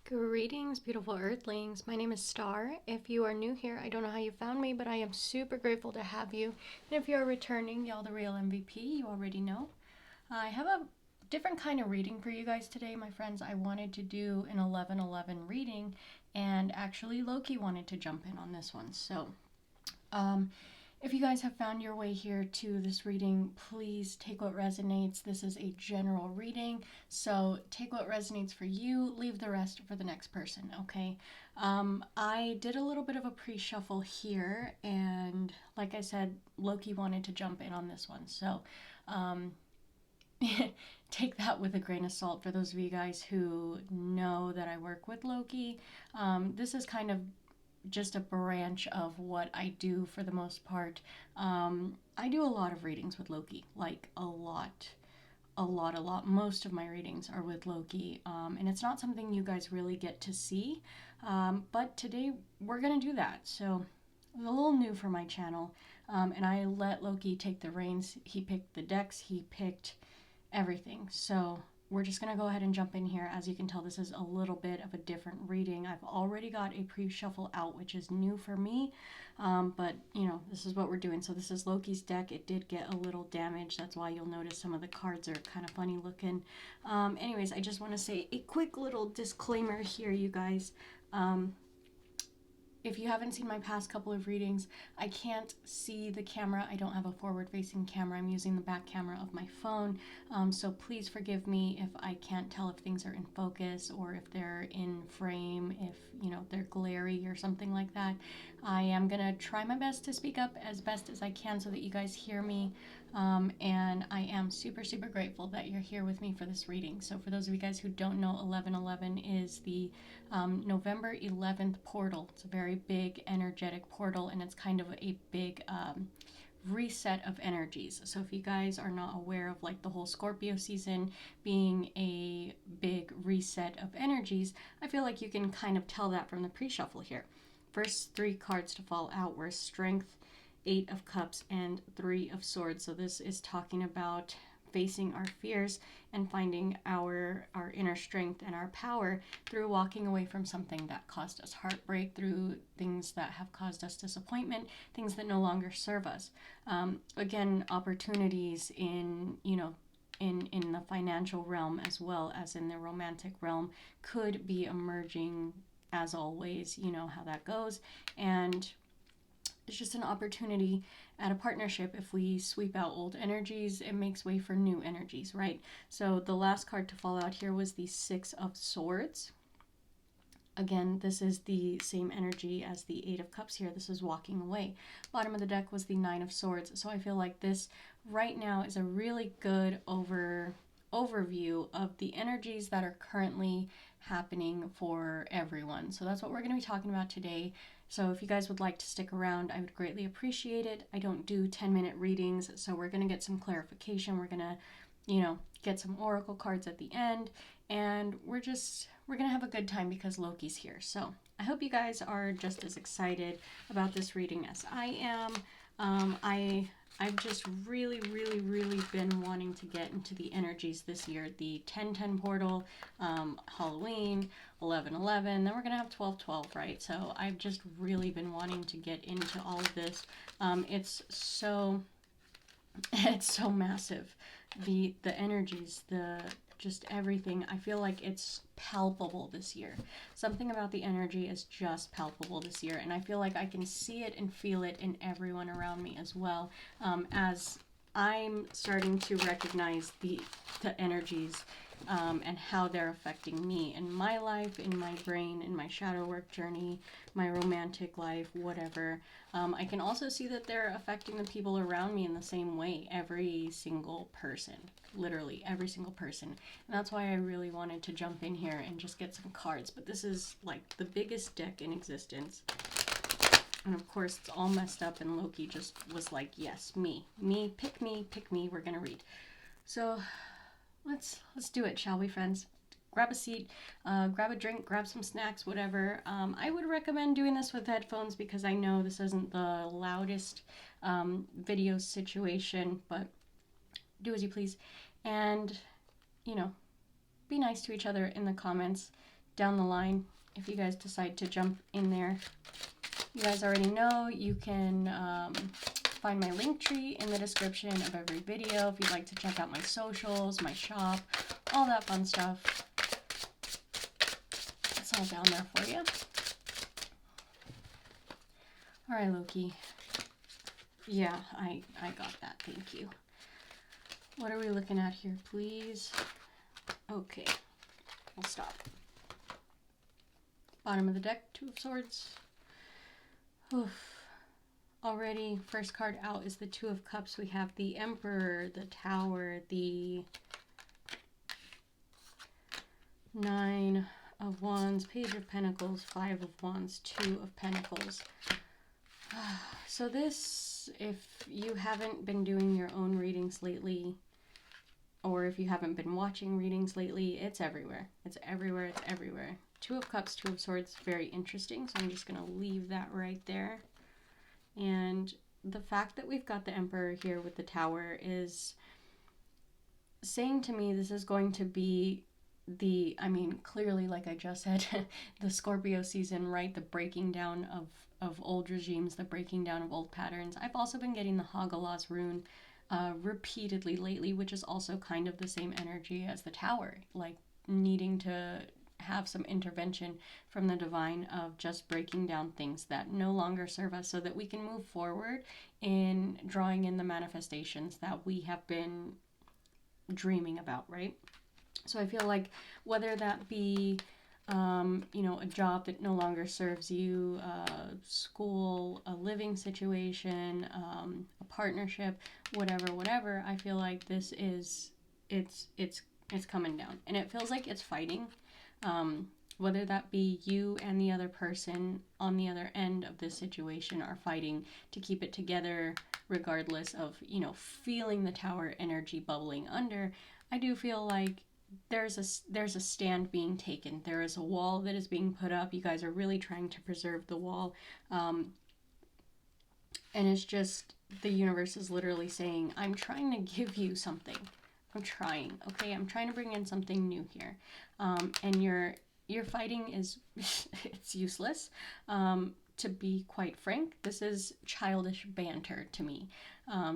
Greetings, beautiful earthlings. My name is Star. If you are new here, I don't know how you found me, but I am super grateful to have you. And if you're returning, y'all the real MVP, you already know. I have a different kind of reading for you guys today, my friends. I wanted to do an 11/11 reading, and actually Loki wanted to jump in on this one. So, if you guys have found your way here to this reading, please take what resonates. This is a general reading, so take what resonates for you, leave the rest for the next person, okay? I did a little bit of a pre-shuffle here, and like I said, Loki wanted to jump in on this one, so take that with a grain of salt. For those of you guys who know that I work with Loki, this is kind of just a branch of what I do for the most part. I do a lot of readings with Loki, like a lot. Most of my readings are with Loki, and it's not something you guys really get to see, but today we're gonna do that. So it's a little new for my channel, and I let Loki take the reins. He picked the decks, he picked everything. So we're just going to go ahead and jump in here. As you can tell, this is a little bit of a different reading. I've already got a pre-shuffle out, which is new for me, but you know, this is what we're doing. So this is Loki's deck. It did get a little damaged. That's why you'll notice some of the cards are kind of funny looking. Anyways, I just want to say a quick little disclaimer here, you guys. If you haven't seen my past couple of readings, I can't see the camera. I don't have a forward-facing camera. I'm using the back camera of my phone. So please forgive me if I can't tell if things are in focus or if they're in frame, if, you know, they're glary or something like that. I am going to try my best to speak up as best as I can so that you guys hear me. And I am super, super grateful that you're here with me for this reading. So for those of you guys who don't know, 11/11 is the November 11th portal. It's a very big energetic portal, and it's kind of a big reset of energies. So if you guys are not aware of like the whole Scorpio season being a big reset of energies, I feel like you can kind of tell that from the pre-shuffle here. First three cards to fall out were Strength, Eight of Cups, and Three of Swords. So this is talking about facing our fears and finding our inner strength and our power through walking away from something that caused us heartbreak, through things that have caused us disappointment, things that no longer serve us. Again, opportunities in, you know, in the financial realm as well as in the romantic realm could be emerging, as always. You know how that goes. And it's just an opportunity at a partnership. If we sweep out old energies, it makes way for new energies, right? So the last card to fall out here was the Six of Swords. Again, this is the same energy as the Eight of Cups here. This is walking away. Bottom of the deck was the Nine of Swords. So I feel like this right now is a really good overview of the energies that are currently happening for everyone. So that's what we're going to be talking about today. So if you guys would like to stick around, I would greatly appreciate it. I don't do 10-minute readings, so we're going to get some clarification. We're going to, you know, get some oracle cards at the end, and we're going to have a good time because Loki's here. So I hope you guys are just as excited about this reading as I am. I've just really been wanting to get into the energies this year. The 10/10 portal, Halloween, 11/11, then we're going to have 12/12, right? So I've just really been wanting to get into all of this. It's so massive. The energies, just everything. I feel like it's palpable this year. Something about the energy is just palpable this year, and I feel like I can see it and feel it in everyone around me as well, as I'm starting to recognize the energies and how they're affecting me in my life, in my brain, in my shadow work journey, my romantic life, whatever. I can also see that they're affecting the people around me in the same way. Every single person, literally every single person. And that's why I really wanted to jump in here and just get some cards. But this is like the biggest deck in existence. And of course it's all messed up, and Loki just was like, yes, me, pick me, we're gonna read. So let's do it, shall we, friends? Grab a seat, grab a drink, grab some snacks, whatever. I would recommend doing this with headphones because I know this isn't the loudest video situation, but do as you please. And, you know, be nice to each other in the comments. down the line, if you guys decide to jump in there. You guys already know you can find my link tree in the description of every video if you'd like to check out my socials, my shop, all that fun stuff. It's all down there for you. All right, Loki. Yeah, I got that. Thank you. What are we looking at here, please? Okay, I'll stop. Bottom of the deck, Two of Swords. Oof. Already, first card out is the Two of Cups. We have the Emperor, the Tower, the Nine of Wands, Page of Pentacles, Five of Wands, Two of Pentacles. So this, if you haven't been doing your own readings lately, or if you haven't been watching readings lately, it's everywhere. It's everywhere. It's everywhere. Two of Cups, Two of Swords, very interesting. So I'm just going to leave that right there. And the fact that we've got the Emperor here with the Tower is saying to me this is going to be the, I mean, clearly, like I just said, the Scorpio season, right? The breaking down of old regimes, the breaking down of old patterns. I've also been getting the Hagalaz rune repeatedly lately, which is also kind of the same energy as the Tower, like needing to have some intervention from the divine of just breaking down things that no longer serve us so that we can move forward in drawing in the manifestations that we have been dreaming about, right? So I feel like whether that be you know, a job that no longer serves you, school, a living situation, a partnership, whatever, I feel like this is, it's coming down. And it feels like it's fighting, whether that be you and the other person on the other end of this situation are fighting to keep it together, regardless of, you know, feeling the Tower energy bubbling under. I do feel like there's a stand being taken. There is a wall that is being put up. You guys are really trying to preserve the wall. And it's just, the universe is literally saying, I'm trying to give you something. I'm trying, okay? I'm trying to bring in something new here. And your fighting is, it's useless. To be quite frank, this is childish banter to me.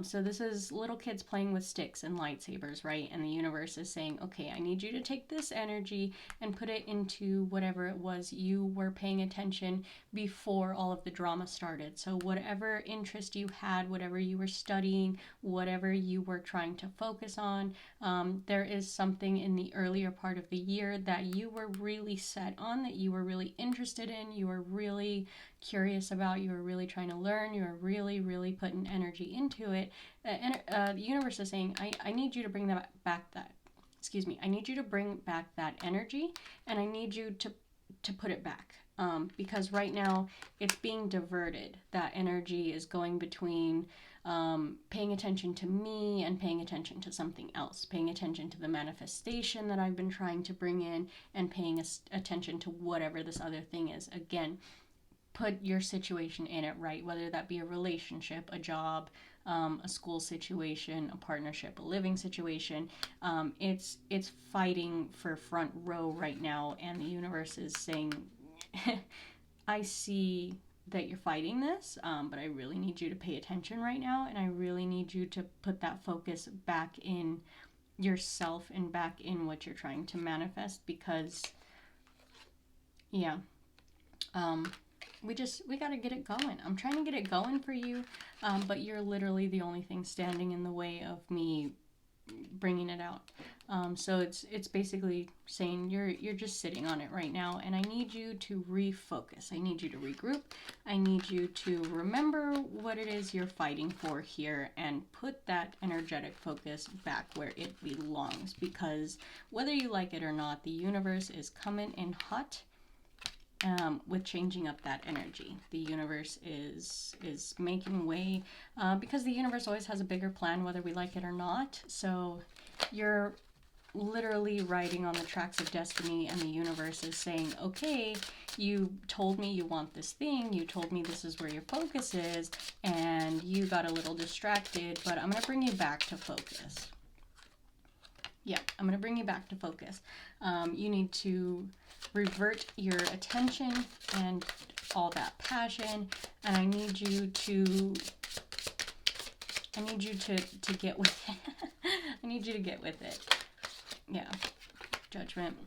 So this is little kids playing with sticks and lightsabers, right? And the universe is saying, okay, I need you to take this energy and put it into whatever it was you were paying attention before all of the drama started. So whatever interest you had, whatever you were studying, whatever you were trying to focus on, there is something in the earlier part of the year that you were really set on, that you were really interested in, you were really curious about, you were really trying to learn, you were really putting energy into it. The universe is saying, I need you to bring that back, I need you to bring back that energy, and I need you to put it back, because right now it's being diverted. That energy is going between paying attention to me and paying attention to something else, paying attention to the manifestation that I've been trying to bring in, and paying attention to whatever this other thing is. Again, put your situation in it, right? Whether that be a relationship, a job, a school situation, a partnership, a living situation. It's fighting for front row right now, and the universe is saying, I see that you're fighting this, but I really need you to pay attention right now, and I really need you to put that focus back in yourself and back in what you're trying to manifest, because yeah, we got to get it going. I'm trying to get it going for you, but you're literally the only thing standing in the way of me bringing it out. So it's basically saying you're just sitting on it right now, and I need you to refocus. I need you to regroup. I need you to remember what it is you're fighting for here, and put that energetic focus back where it belongs, because whether you like it or not, the universe is coming in hot. With changing up that energy. The universe is making way, because the universe always has a bigger plan, whether we like it or not. So you're literally riding on the tracks of destiny, and the universe is saying, okay, you told me you want this thing, you told me this is where your focus is, and you got a little distracted, but I'm going to bring you back to focus. Yeah, I'm going to bring you back to focus. You need to revert your attention and all that passion, and I need you to get with it. I need you to get with it. Yeah, Judgment.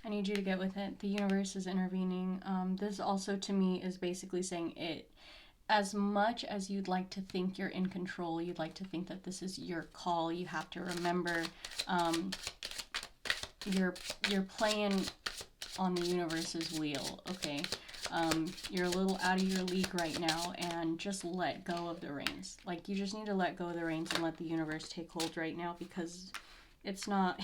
I need you to get with it. The universe is intervening. This also to me is basically saying it. As much as you'd like to think you're in control, you'd like to think that this is your call, you have to remember you're playing on the universe's wheel, okay? You're a little out of your league right now, and just let go of the reins. Like, you just need to let go of the reins and let the universe take hold right now, because it's not,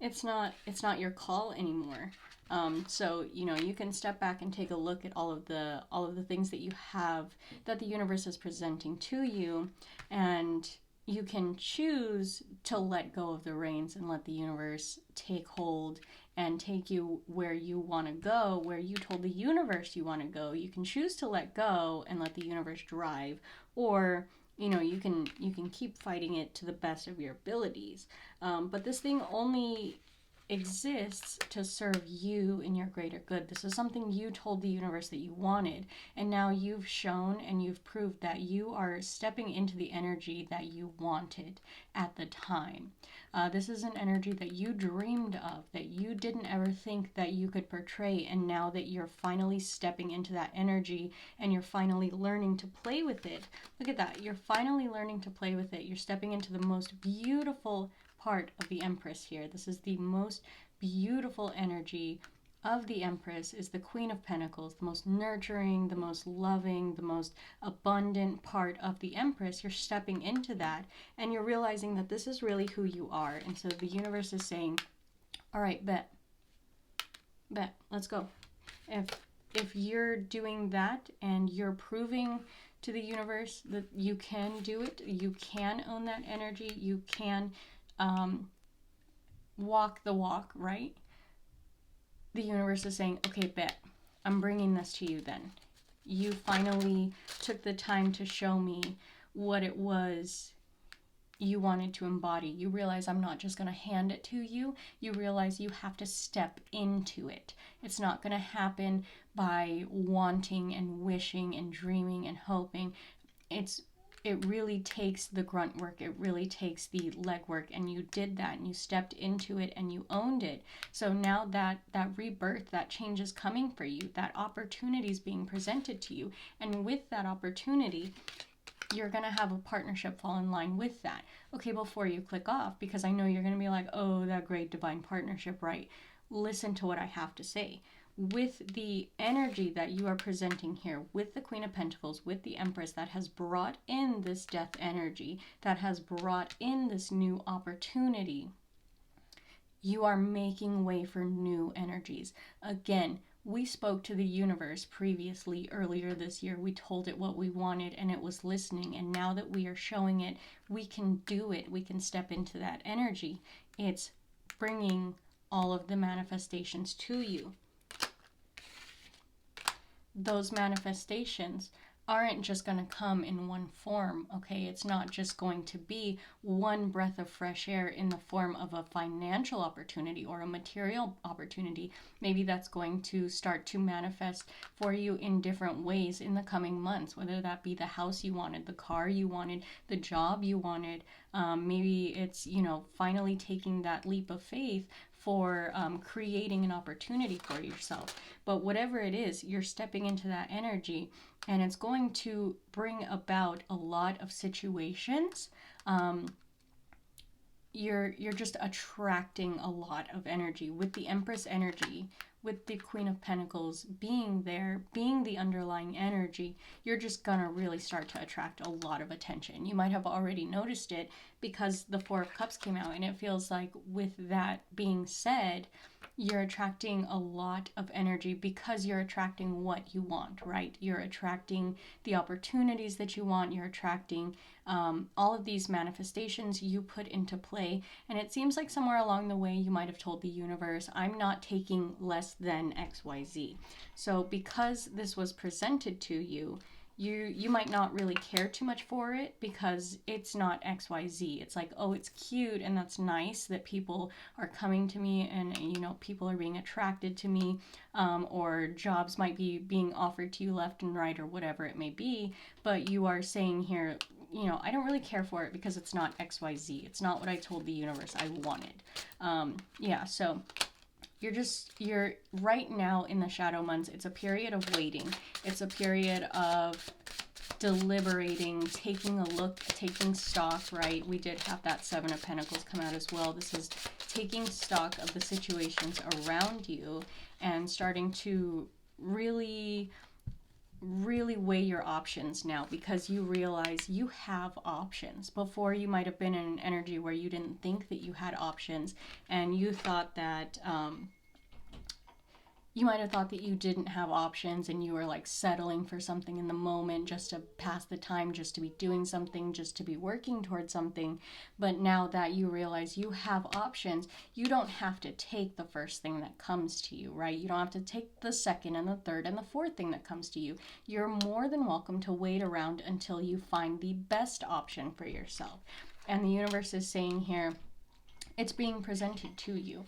it's not your call anymore. So, you know, you can step back and take a look at all of the things that you have, that the universe is presenting to you, and you can choose to let go of the reins and let the universe take hold and take you where you want to go, where you told the universe you want to go. You can choose to let go and let the universe drive, or, you know, you can keep fighting it to the best of your abilities. But this thing only exists to serve you in your greater good. This is something you told the universe that you wanted, and now you've shown and you've proved that you are stepping into the energy that you wanted at the time. This is an energy that you dreamed of, that you didn't ever think that you could portray, and now that you're finally stepping into that energy and you're finally learning to play with it. Look at that. You're finally learning to play with it. You're stepping into the most beautiful part of the Empress here. This is the most beautiful energy of the Empress, is the Queen of Pentacles, the most nurturing, the most loving, the most abundant part of the Empress. You're stepping into that, and you're realizing that this is really who you are. And so the universe is saying, all right, bet, let's go. If you're doing that and you're proving to the universe that you can do it, you can own that energy, you can walk the walk, right? The universe is saying, okay, bet, I'm bringing this to you then. You finally took the time to show me what it was you wanted to embody. You realize I'm not just going to hand it to you. You realize you have to step into it. It's not going to happen by wanting and wishing and dreaming and hoping. It really takes the grunt work. It really takes the legwork, and you did that, and you stepped into it, and you owned it. So now that rebirth, that change is coming for you. That opportunity is being presented to you, and with that opportunity, you're going to have a partnership fall in line with that. Okay, before you click off, because I know you're going to be like, oh, that great divine partnership, right? Listen to what I have to say. With the energy that you are presenting here, with the Queen of Pentacles, with the Empress, that has brought in this death energy, that has brought in this new opportunity, you are making way for new energies. Again, we spoke to the universe previously, earlier this year. We told it what we wanted, and it was listening. And now that we are showing it, we can do it. We can step into that energy. It's bringing all of the manifestations to you. Those manifestations aren't just going to come in one form, okay? It's not just going to be one breath of fresh air in the form of a financial opportunity or a material opportunity. Maybe that's going to start to manifest for you in different ways in the coming months, whether that be the house you wanted, the car you wanted, the job you wanted. Maybe it's, you know, finally taking that leap of faith for creating an opportunity for yourself. But whatever it is, you're stepping into that energy, and it's going to bring about a lot of situations. You're just attracting a lot of energy with the Empress energy, with the Queen of Pentacles being there, being the underlying energy. You're just gonna really start to attract a lot of attention. You might have already noticed it because the Four of Cups came out, and it feels like with that being said, you're attracting a lot of energy because you're attracting what you want, right? You're attracting the opportunities that you want. You're attracting all of these manifestations you put into play. And it seems like somewhere along the way, you might have told the universe, I'm not taking less than XYZ. So because this was presented to you, you might not really care too much for it because it's not XYZ. It's like, oh, it's cute and that's nice that people are coming to me and, you know, people are being attracted to me, or jobs might be being offered to you left and right or whatever it may be. But you are saying here, you know, I don't really care for it because it's not XYZ. It's not what I told the universe I wanted. Yeah, so you're right now in the shadow months. It's a period of waiting. It's a period of deliberating, taking a look, taking stock, right? We did have that Seven of Pentacles come out as well. This is taking stock of the situations around you and starting to really weigh your options now, because you realize you have options. Before, you might have been in an energy where you didn't think that you had options, and you thought that you might have thought that you didn't have options, and you were like settling for something in the moment just to pass the time, just to be doing something, just to be working towards something. But now that you realize you have options, you don't have to take the first thing that comes to you, right? You don't have to take the second and the third and the fourth thing that comes to you. You're more than welcome to wait around until you find the best option for yourself. And the universe is saying here, it's being presented to you.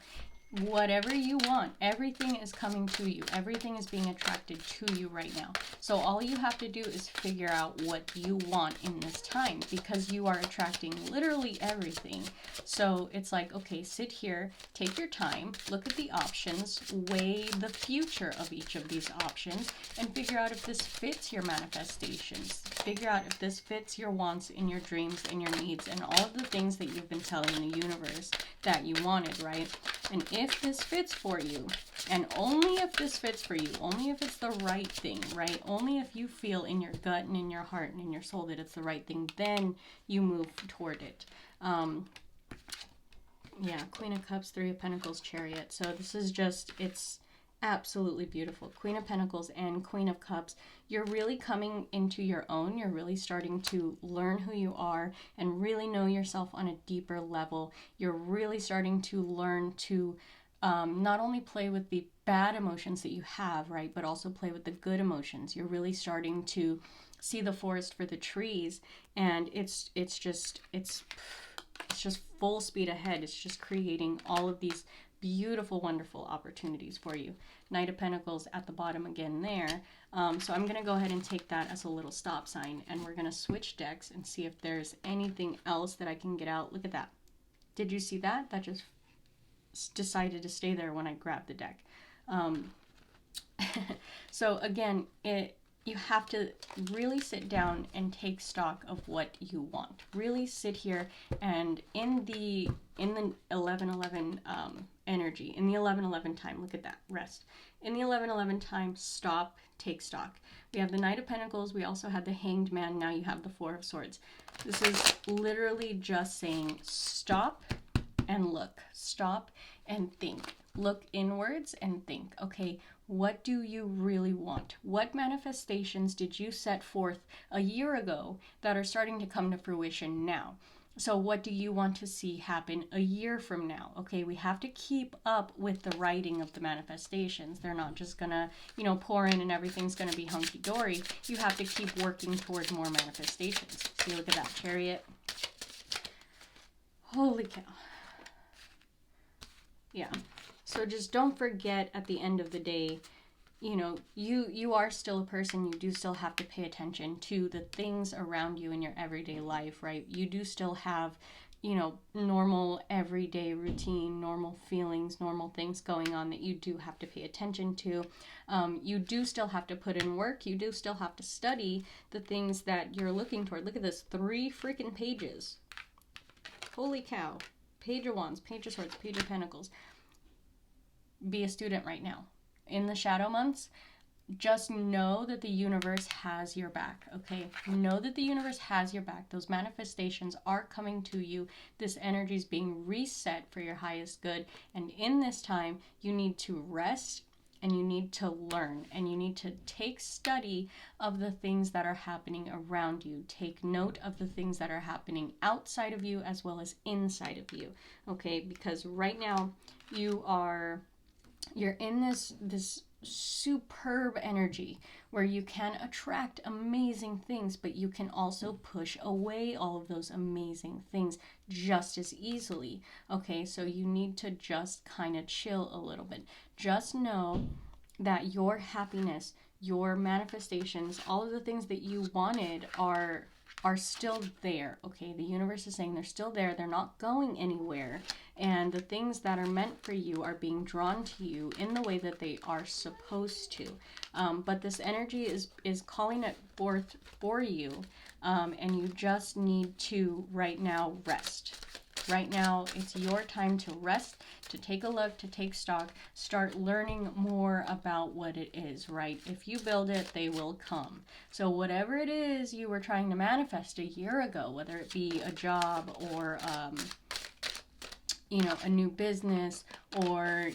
Whatever you want, everything is coming to you. Everything is being attracted to you right now. So all you have to do is figure out what you want in this time, because you are attracting literally everything. So it's like, okay, sit here, take your time, look at the options, weigh the future of each of these options, and figure out if this fits your manifestations. Figure out if this fits your wants and your dreams and your needs and all of the things that you've been telling the universe that you wanted, right? And if this fits for you, and only if this fits for you, only if it's the right thing, right? Only if you feel in your gut and in your heart and in your soul that it's the right thing, then you move toward it. Yeah, Queen of Cups, Three of Pentacles, Chariot. So this is just, it's absolutely beautiful. Queen of Pentacles and Queen of Cups. You're really coming into your own. You're really starting to learn who you are and really know yourself on a deeper level. You're really starting to learn to not only play with the bad emotions that you have, right, but also play with the good emotions. You're really starting to see the forest for the trees, and it's just full speed ahead. It's just creating all of these beautiful, wonderful opportunities for you. Knight of Pentacles at the bottom again there. So I'm going to go ahead and take that as a little stop sign, and we're going to switch decks and see if there's anything else that I can get out. Look at that. Did you see that? That just decided to stay there when I grabbed the deck. So again, you have to really sit down and take stock of what you want. Really sit here, and in the 11:11 energy, in the 11:11 time, look at that, rest. In the 11:11 time, stop, take stock. We have the Knight of Pentacles. We also had the Hanged Man. Now you have the Four of Swords. This is literally just saying stop and look. Stop and think. Look inwards and think, okay, what do you really want? What manifestations did you set forth a year ago that are starting to come to fruition now? So what do you want to see happen a year from now? Okay, we have to keep up with the writing of the manifestations. They're not just gonna, pour in and everything's gonna be hunky-dory. You have to keep working towards more manifestations. See, look at that, Chariot. Holy cow. Yeah. So just don't forget, at the end of the day, you are still a person. You do still have to pay attention to the things around you in your everyday life, right? You do still have, normal everyday routine, normal feelings, normal things going on that you do have to pay attention to. You do still have to put in work. You do still have to study the things that you're looking toward. Look at this, 3 freaking pages. Holy cow. Page of Wands, Page of Swords, Page of Pentacles. Be a student right now. In the shadow months, just know that the universe has your back, okay? Know that the universe has your back. Those manifestations are coming to you. This energy is being reset for your highest good. And in this time, you need to rest, and you need to learn, and you need to take study of the things that are happening around you. Take note of the things that are happening outside of you as well as inside of you, okay? Because right now, you are you're in this superb energy where you can attract amazing things, but you can also push away all of those amazing things just as easily. Okay, so you need to just kind of chill a little bit. Just know that your happiness, your manifestations, all of the things that you wanted are still there. Okay, the universe is saying they're still there, they're not going anywhere, and the things that are meant for you are being drawn to you in the way that they are supposed to. But this energy is calling it forth for you, and you just need to right now rest. Right now, it's your time to rest, to take a look, to take stock, start learning more about what it is, right? If you build it, they will come. So whatever it is you were trying to manifest a year ago, whether it be a job or, a new business or,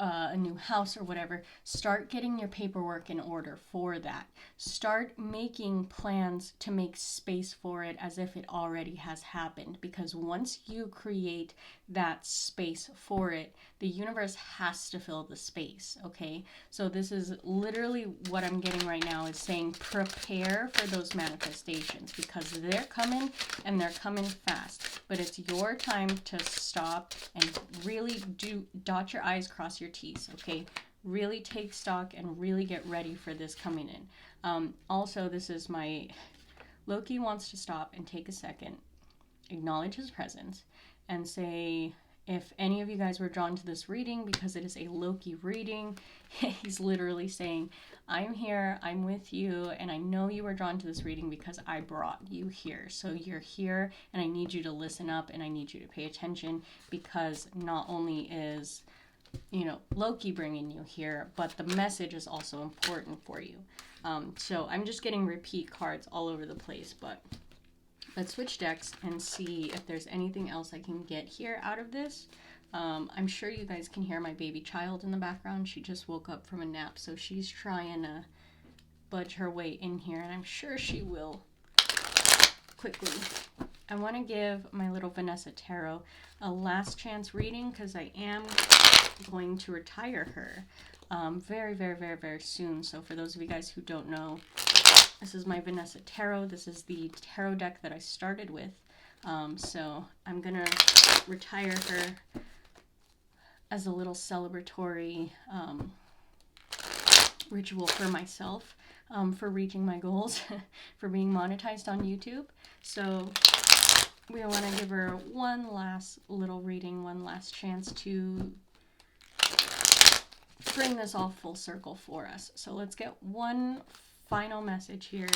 a new house or whatever, start getting your paperwork in order for that. Start making plans to make space for it as if it already has happened, because once you create that space for it, the universe has to fill the space. Okay, so this is literally what I'm getting right now, is saying prepare for those manifestations, because they're coming and they're coming fast. But it's your time to stop and really dot your I's, cross your T's. Okay, really take stock and really get ready for this coming in. Also, this is my Loki wants to stop and take a second, acknowledge his presence, and say, if any of you guys were drawn to this reading because it is a Loki reading, he's literally saying, I'm here, I'm with you, and I know you were drawn to this reading because I brought you here. So you're here, and I need you to listen up, and I need you to pay attention, because not only is, Loki bringing you here, but the message is also important for you. So I'm just getting repeat cards all over the place, but let's switch decks and see if there's anything else I can get here out of this. I'm sure you guys can hear my baby child in the background. She just woke up from a nap, so she's trying to budge her way in here, and I'm sure she will quickly. I want to give my little Vanessa Tarot a last chance reading, because I am going to retire her very, very, very, very soon. So for those of you guys who don't know, this is my Vanessa Tarot. This is the tarot deck that I started with. So I'm going to retire her as a little celebratory ritual for myself, for reaching my goals, for being monetized on YouTube. So we want to give her one last little reading, one last chance to bring this all full circle for us. So let's get one final message here.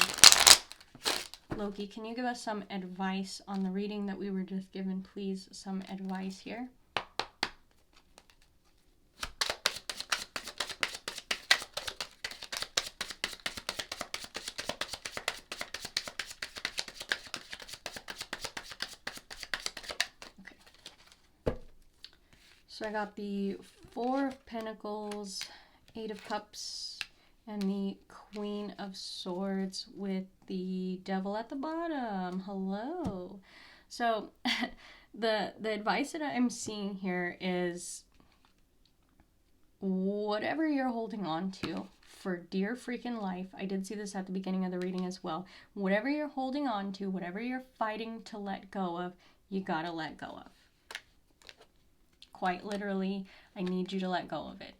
Loki, can you give us some advice on the reading that we were just given, please? Some advice here. Okay. So I got the Four of Pentacles, Eight of Cups, and the Queen of Swords with the Devil at the bottom. Hello. So the advice that I'm seeing here is, whatever you're holding on to for dear freaking life, I did see this at the beginning of the reading as well, whatever you're holding on to, whatever you're fighting to let go of, you gotta let go of. Quite literally, I need you to let go of it.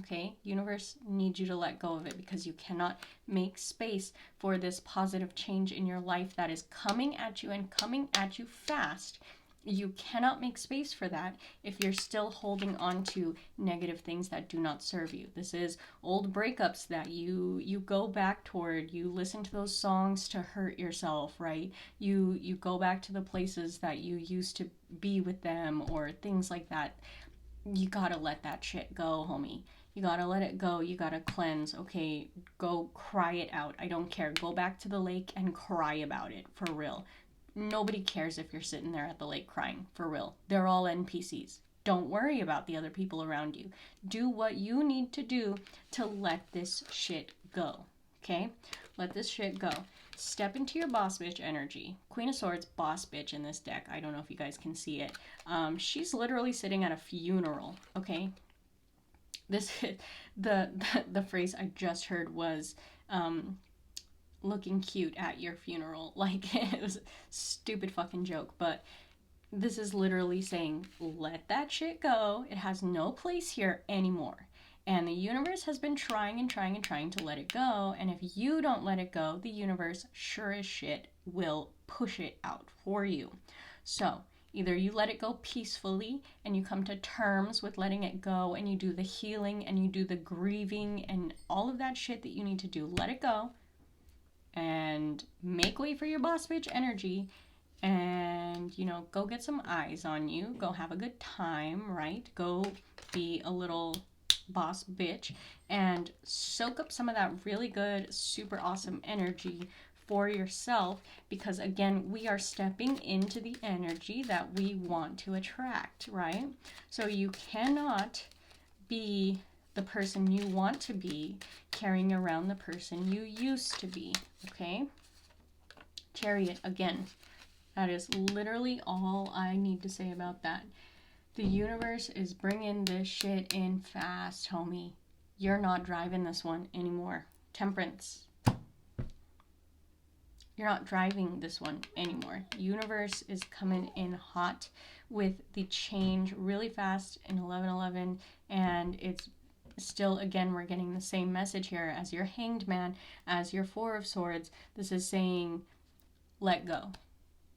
Okay, universe needs you to let go of it, because you cannot make space for this positive change in your life that is coming at you, and coming at you fast. You cannot make space for that if you're still holding on to negative things that do not serve you. This is old breakups that you go back toward. You listen to those songs to hurt yourself, right? You go back to the places that you used to be with them, or things like that. You gotta let that shit go, homie. You gotta let it go. You gotta cleanse. Okay, go cry it out. I don't care. Go back to the lake and cry about it, for real. Nobody cares if you're sitting there at the lake crying, for real. They're all NPCs. Don't worry about the other people around you. Do what you need to do to let this shit go, okay? Let this shit go. Step into your boss bitch energy. Queen of Swords, boss bitch in this deck. I don't know if you guys can see it. She's literally sitting at a funeral, okay? this the phrase I just heard was looking cute at your funeral. Like, it was a stupid fucking joke, but this is literally saying, let that shit go. It has no place here anymore. And the universe has been trying and trying and trying to let it go. And if you don't let it go, the universe sure as shit will push it out for you. So either you let it go peacefully and you come to terms with letting it go and you do the healing and you do the grieving and all of that shit that you need to do. Let it go and make way for your boss bitch energy. And, you know, go get some eyes on you. Go have a good time, right? Go be a little boss bitch and soak up some of that really good, super awesome energy for yourself, because again, we are stepping into the energy that we want to attract, right? So you cannot be the person you want to be carrying around the person you used to be, okay? Chariot, again, that is literally all I need to say about that. The universe is bringing this shit in fast, homie. You're not driving this one anymore. Temperance. You're not driving this one anymore. Universe is coming in hot with the change really fast in 11:11, and it's still, again, we're getting the same message here as your Hanged Man, as your Four of Swords. This is saying, let go.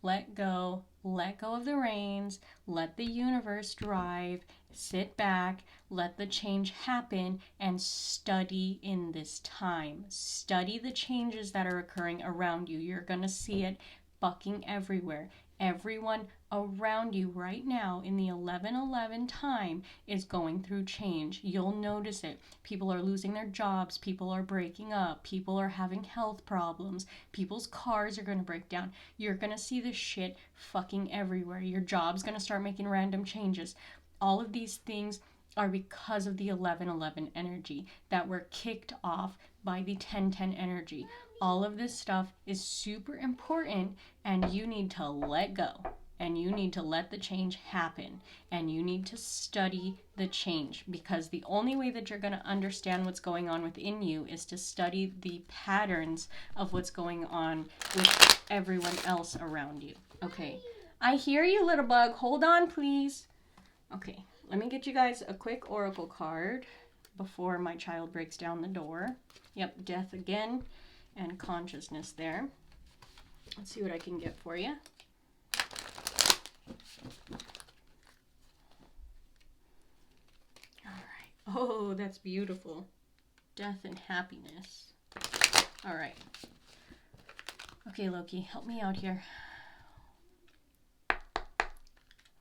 Let go of the reins, let the universe drive, sit back, let the change happen, and study in this time. Study the changes that are occurring around you. You're going to see it fucking everywhere. Everyone around you right now in the 11:11 time is going through change. You'll notice it. People are losing their jobs. People are breaking up. People are having health problems. People's cars are going to break down. You're going to see this shit fucking everywhere. Your job's going to start making random changes. All of these things are because of the 11:11 energy that were kicked off by the 10:10 energy. All of this stuff is super important, and you need to let go, and you need to let the change happen, and you need to study the change, because the only way that you're going to understand what's going on within you is to study the patterns of what's going on with everyone else around you. Okay, I hear you, little bug. Hold on, please. Okay, let me get you guys a quick oracle card before my child breaks down the door. Yep, death again. And consciousness there. Let's see what I can get for you. All right. Oh, that's beautiful. Death and happiness. All right. Okay, Loki, help me out here.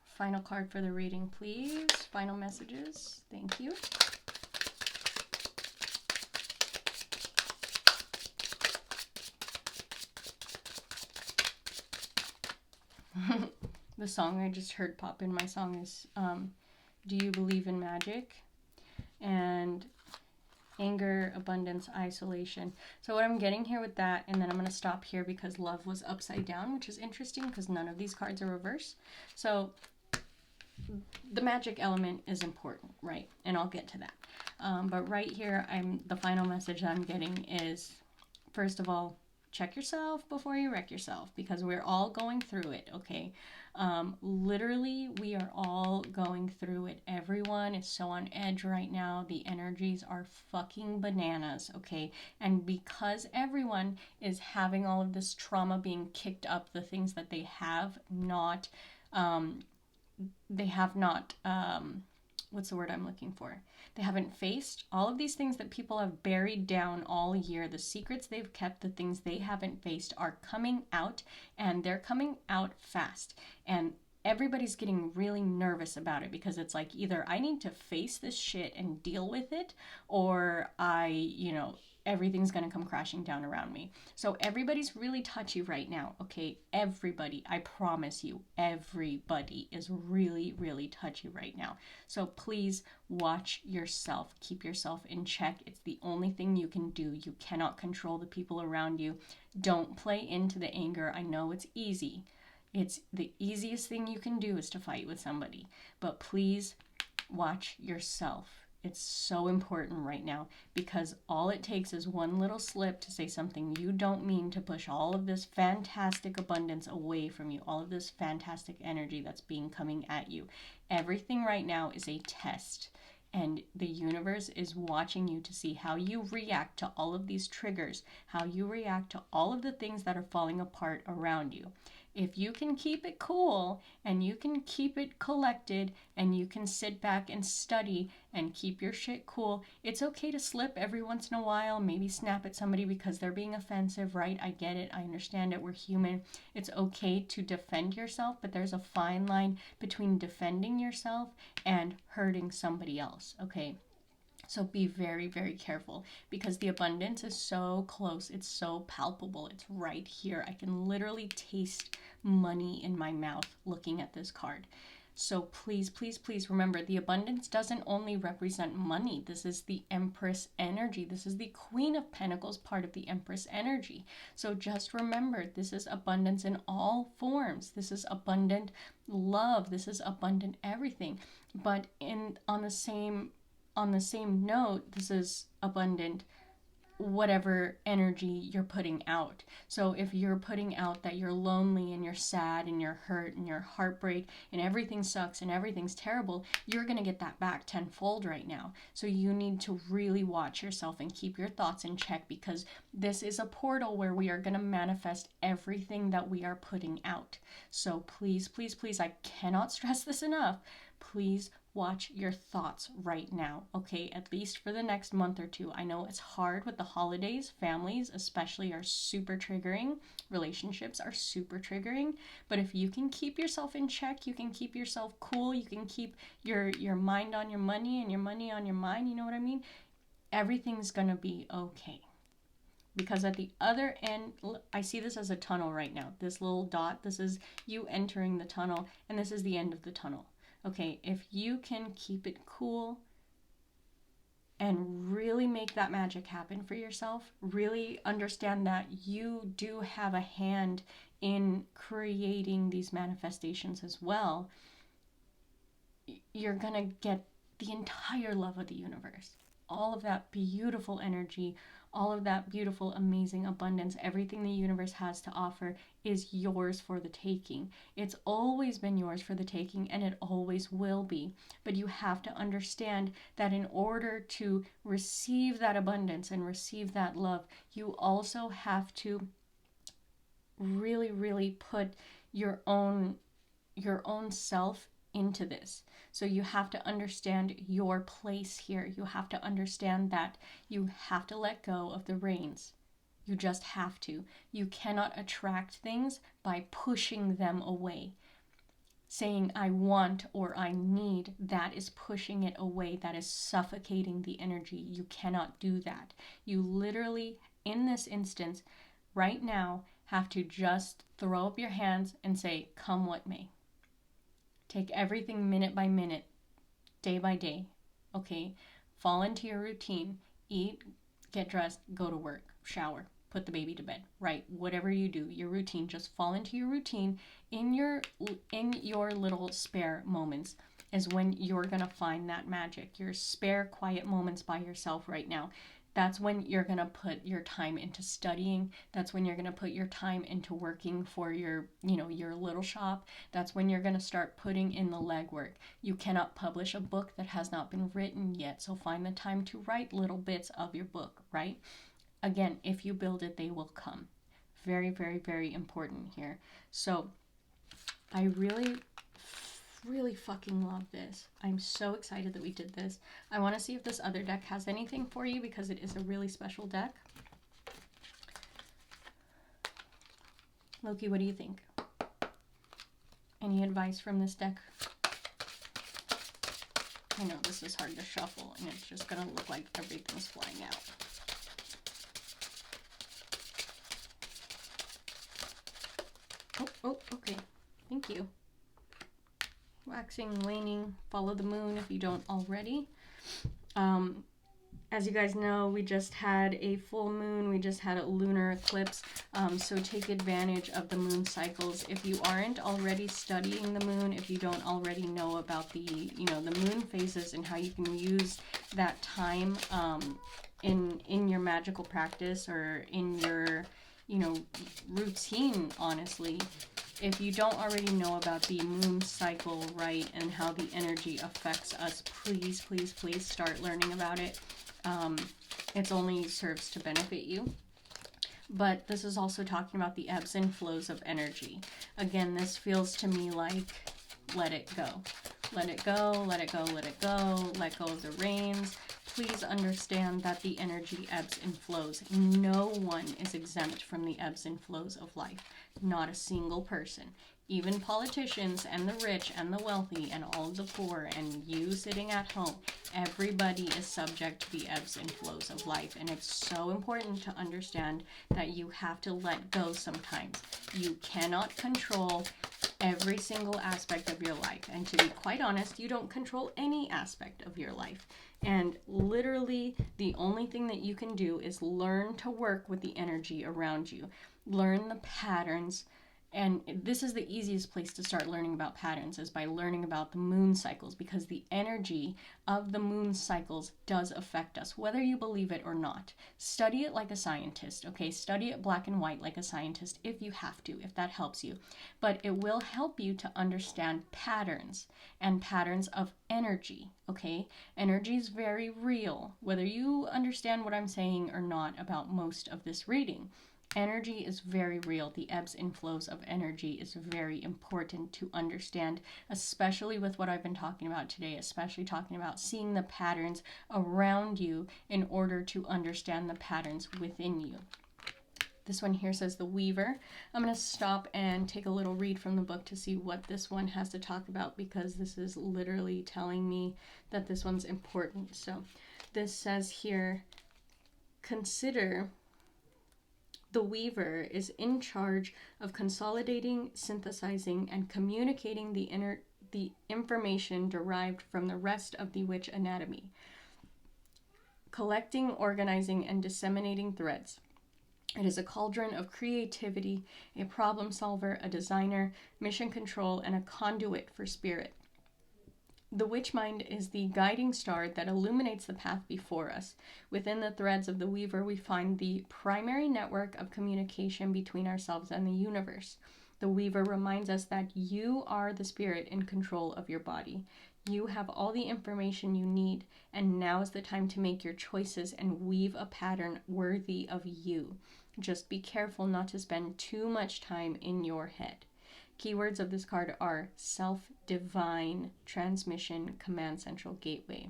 Final card for the reading, please. Final messages. Thank you. The song I just heard pop in my song is Do You Believe in Magic? And anger, abundance, isolation. So what I'm getting here with that, and then I'm going to stop here because love was upside down, which is interesting because none of these cards are reverse. So the magic element is important, right? And I'll get to that. But right here, the final message I'm getting is, first of all, check yourself before you wreck yourself, because we're all going through it, okay? Literally, we are all going through it. Everyone is so on edge right now. The energies are fucking bananas, okay? And because everyone is having all of this trauma being kicked up, the things that they have not, what's the word I'm looking for? They haven't faced all of these things that people have buried down all year. The secrets they've kept, the things they haven't faced are coming out, and they're coming out fast. And everybody's getting really nervous about it, because it's like, either I need to face this shit and deal with it, or everything's going to come crashing down around me. So everybody's really touchy right now, okay? Everybody, I promise you, everybody is really, really touchy right now. So please watch yourself. Keep yourself in check. It's the only thing you can do. You cannot control the people around you. Don't play into the anger. I know it's easy. It's the easiest thing you can do is to fight with somebody. But please watch yourself. It's so important right now, because all it takes is one little slip to say something you don't mean to push all of this fantastic abundance away from you, all of this fantastic energy that's being coming at you. Everything right now is a test. And the universe is watching you to see how you react to all of these triggers, how you react to all of the things that are falling apart around you. If you can keep it cool and you can keep it collected and you can sit back and study and keep your shit cool, it's okay to slip every once in a while, maybe snap at somebody because they're being offensive, right? I get it. I understand it. We're human. It's okay to defend yourself, but there's a fine line between defending yourself and hurting somebody else, okay? So be very, very careful, because the abundance is so close. It's so palpable. It's right here. I can literally taste money in my mouth looking at this card. So please, please, please remember, the abundance doesn't only represent money. This is the Empress energy. This is the Queen of Pentacles, part of the Empress energy. So just remember, this is abundance in all forms. This is abundant love. This is abundant everything. But on the same note, this is abundant whatever energy you're putting out. So if you're putting out that you're lonely and you're sad and you're hurt and you're heartbreak and everything sucks and everything's terrible, you're going to get that back tenfold right now. So you need to really watch yourself and keep your thoughts in check, because this is a portal where we are going to manifest everything that we are putting out. So please, please, please, I cannot stress this enough. Please watch your thoughts right now, okay? At least for the next month or two. I know it's hard with the holidays. Families especially are super triggering. Relationships are super triggering. But if you can keep yourself in check, you can keep yourself cool, you can keep your mind on your money and your money on your mind, you know what I mean? Everything's gonna be okay. Because at the other end, I see this as a tunnel right now. This little dot, this is you entering the tunnel, and this is the end of the tunnel. Okay, if you can keep it cool and really make that magic happen for yourself, really understand that you do have a hand in creating these manifestations as well, you're gonna get the entire love of the universe. All of that beautiful energy, all of that beautiful, amazing abundance, everything the universe has to offer is yours for the taking. It's always been yours for the taking, and it always will be. But you have to understand that in order to receive that abundance and receive that love, you also have to really, really put your own self into this. So you have to understand your place here. You have to understand that you have to let go of the reins. You just have to. You cannot attract things by pushing them away. Saying I want or I need, that is pushing it away. That is suffocating the energy. You cannot do that. You literally, in this instance, right now, have to just throw up your hands and say, come what may. Take everything minute by minute, day by day, okay? Fall into your routine. Eat, get dressed, go to work, shower, put the baby to bed, right? Whatever you do, your routine, just fall into your routine. In your little spare moments is when you're going to find that magic. Your spare quiet moments by yourself right now. That's when you're going to put your time into studying. That's when you're going to put your time into working for your little shop. That's when you're going to start putting in the legwork. You cannot publish a book that has not been written yet. So find the time to write little bits of your book, right? Again, if you build it, they will come. Very, very, very important here. So I really fucking love this. I'm so excited that we did this. I want to see if this other deck has anything for you, because it is a really special deck. Loki, what do you think? Any advice from this deck? I know this is hard to shuffle, and it's just going to look like everything's flying out. Oh, okay. Thank you. Waxing, waning, follow the moon if you don't already. As you guys know, we just had a full moon, we just had a lunar eclipse, so take advantage of the moon cycles. If you aren't already studying the moon, if you don't already know about the, the moon phases and how you can use that time in your magical practice or in your, routine, honestly, if you don't already know about the moon cycle, right, and how the energy affects us, please, please, please start learning about it. It only serves to benefit you. But this is also talking about the ebbs and flows of energy. Again, this feels to me like let it go. Let it go, let it go, let it go, let go of the reins. Please understand that the energy ebbs and flows. No one is exempt from the ebbs and flows of life. Not a single person. Even politicians and the rich and the wealthy and all of the poor and you sitting at home, everybody is subject to the ebbs and flows of life. And it's so important to understand that you have to let go sometimes. You cannot control every single aspect of your life. And to be quite honest, you don't control any aspect of your life. And literally, the only thing that you can do is learn to work with the energy around you. Learn the patterns. And this is the easiest place to start learning about patterns, is by learning about the moon cycles, because the energy of the moon cycles does affect us, whether you believe it or not. Study it like a scientist, okay? Study it black and white like a scientist if you have to, if that helps you. But it will help you to understand patterns and patterns of energy, okay? Energy is very real, whether you understand what I'm saying or not about most of this reading. Energy is very real. The ebbs and flows of energy is very important to understand, especially with what I've been talking about today, especially talking about seeing the patterns around you in order to understand the patterns within you. This one here says the Weaver. I'm going to stop and take a little read from the book to see what this one has to talk about, because this is literally telling me that this one's important. So this says here, consider the Weaver is in charge of consolidating, synthesizing, and communicating the information derived from the rest of the witch anatomy, collecting, organizing, and disseminating threads. It is a cauldron of creativity, a problem solver, a designer, mission control, and a conduit for spirit. The witch mind is the guiding star that illuminates the path before us. Within the threads of the Weaver, we find the primary network of communication between ourselves and the universe. The Weaver reminds us that you are the spirit in control of your body. You have all the information you need, and now is the time to make your choices and weave a pattern worthy of you. Just be careful not to spend too much time in your head. Keywords of this card are self, divine, transmission, command central, gateway.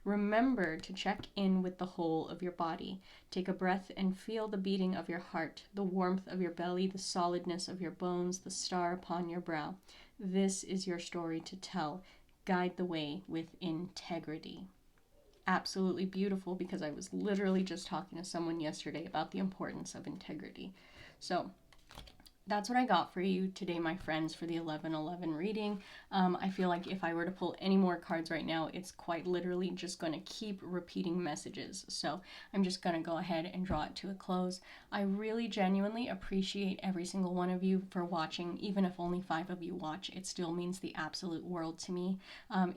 Remember to check in with the whole of your body. Take a breath and feel the beating of your heart, the warmth of your belly, the solidness of your bones, the star upon your brow. This is your story to tell. Guide the way with integrity. Absolutely beautiful, because I was literally just talking to someone yesterday about the importance of integrity. So that's what I got for you today, my friends, for the 11/11 reading. I feel like if I were to pull any more cards right now, it's quite literally just going to keep repeating messages. So I'm just going to go ahead and draw it to a close. I really genuinely appreciate every single one of you for watching. Even if only 5 of you watch, it still means the absolute world to me.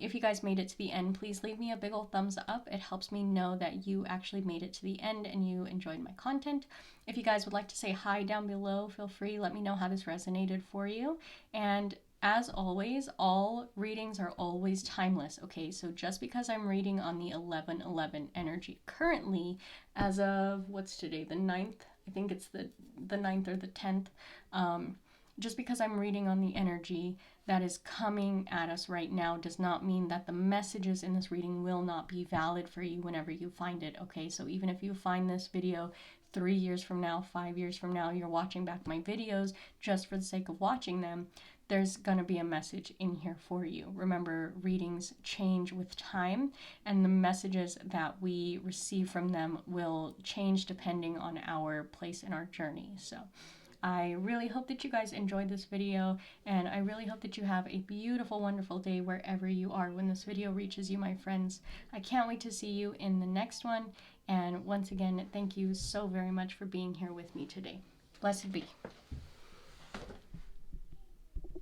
If you guys made it to the end, please leave me a big old thumbs up. It helps me know that you actually made it to the end and you enjoyed my content. If you guys would like to say hi down below, feel free. Let me know how this resonated for you. And as always, all readings are always timeless, okay? So just because I'm reading on the 11/11 energy currently, as of, what's today, the 9th? I think it's the 9th or the 10th. Just because I'm reading on the energy that is coming at us right now does not mean that the messages in this reading will not be valid for you whenever you find it, okay? So even if you find this video 3 years from now, 5 years from now, you're watching back my videos just for the sake of watching them, there's going to be a message in here for you. Remember, readings change with time, and the messages that we receive from them will change depending on our place in our journey. So I really hope that you guys enjoyed this video, and I really hope that you have a beautiful, wonderful day wherever you are when this video reaches you, my friends. I can't wait to see you in the next one, and once again, thank you so very much for being here with me today. Blessed be.